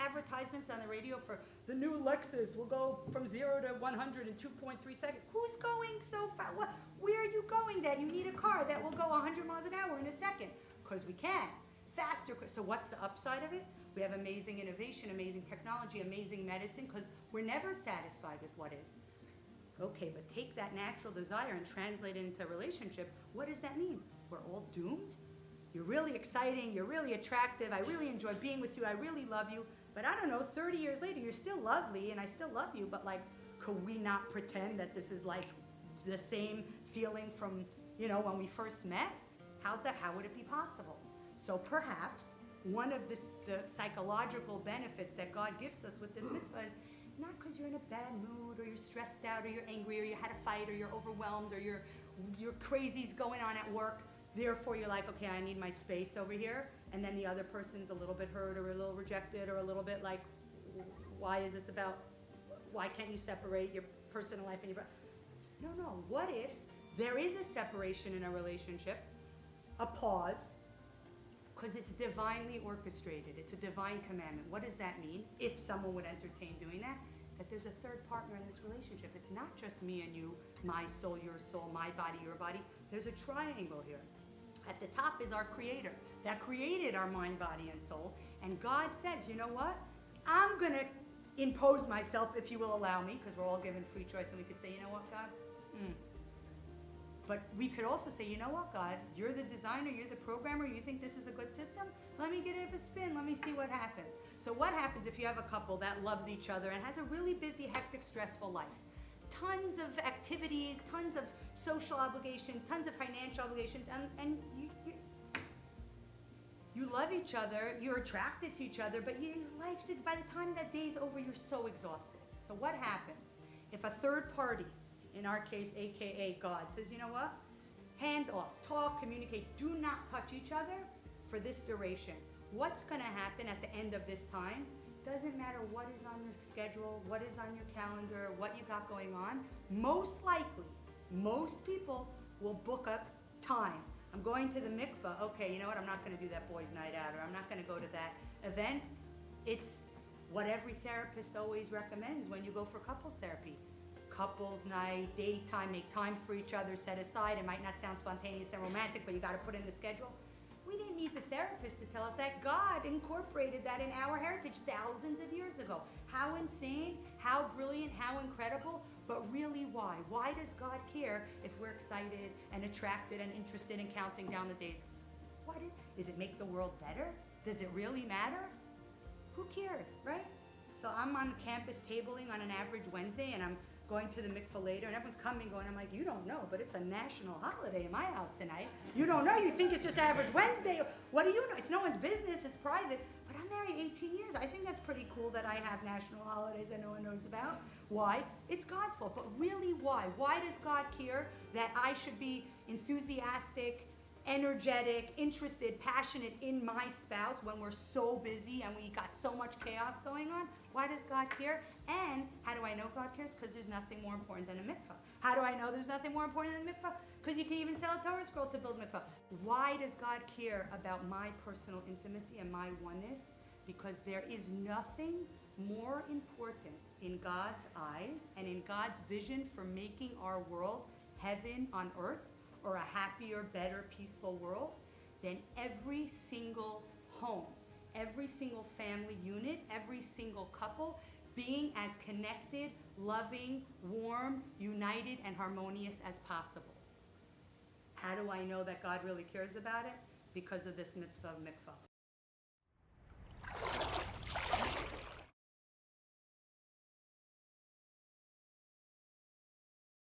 advertisements on the radio for the new Lexus will go from 0 to 100 in 2.3 seconds. Who's going so fast? Where are you going that you need a car that will go 100 miles an hour in a second? Because we can. Faster. So what's the upside of it? We have amazing innovation, amazing technology, amazing medicine, because we're never satisfied with what is. Okay, but take that natural desire and translate it into a relationship. What does that mean? We're all doomed? You're really exciting, you're really attractive, I really enjoy being with you, I really love you, but I don't know, 30 years later, you're still lovely and I still love you, but like, could we not pretend that this is like the same feeling from, when we first met? How's that? How would it be possible? So perhaps one of the psychological benefits that God gives us with this mitzvah is not because you're in a bad mood or you're stressed out or you're angry or you had a fight or you're overwhelmed or your crazy's going on at work. Therefore, you're like, okay, I need my space over here. And then the other person's a little bit hurt or a little rejected or a little bit like, why is this about, why can't you separate your personal life and your... No. What if there is a separation in a relationship, a pause, because it's divinely orchestrated. It's a divine commandment. What does that mean? If someone would entertain doing that, that there's a third partner in this relationship. It's not just me and you, my soul, my body, your body. There's a triangle here. At the top is our Creator that created our mind, body, and soul. And God says, you know what? I'm going to impose myself, if you will allow me, because we're all given free choice, and we could say, you know what, God? But we could also say, you know what, God? You're the designer, you're the programmer, you think this is a good system? Let me get it a spin, let me see what happens. So what happens if you have a couple that loves each other and has a really busy, hectic, stressful life? Tons of activities, tons of social obligations, tons of financial obligations, and you love each other, you're attracted to each other, but by the time that day's over, you're so exhausted. So what happens if a third party, in our case, AKA God, says, you know what? Hands off, talk, communicate, do not touch each other for this duration. What's going to happen at the end of this time? Doesn't matter what is on your schedule, what is on your calendar, what you got going on. Most likely, most people will book up time. I'm going to the mikvah. Okay, you know what? I'm not going to do that boys' night out, or I'm not going to go to that event. It's what every therapist always recommends when you go for couples therapy. Couples night, daytime, make time for each other, set aside. It might not sound spontaneous and romantic, but you got to put in the schedule. We didn't need the therapist to tell us that. God incorporated that in our heritage thousands of years ago. How insane, how brilliant, how incredible, but really why? Why does God care if we're excited and attracted and interested in counting down the days? Does it make the world better? Does it really matter? Who cares, right? So I'm on campus tabling on an average Wednesday, and I'm going to the mikvah later, and everyone's coming going, I'm like, you don't know, but it's a national holiday in my house tonight. You don't know, you think it's just average Wednesday. What do you know? It's no one's business, it's private. But I'm married 18 years. I think that's pretty cool that I have national holidays that no one knows about. Why? It's God's fault. But really, why? Why does God care that I should be enthusiastic, energetic, interested, passionate in my spouse when we're so busy and we got so much chaos going on? Why does God care? And how do I know God cares? Because there's nothing more important than a mikvah. How do I know there's nothing more important than a mikvah? Because you can even sell a Torah scroll to build a mikvah. Why does God care about my personal intimacy and my oneness? Because there is nothing more important in God's eyes and in God's vision for making our world heaven on earth, or a happier, better, peaceful world, than every single home, every single family unit, every single couple being as connected, loving, warm, united, and harmonious as possible. How do I know that God really cares about it? Because of this mitzvah of mikvah.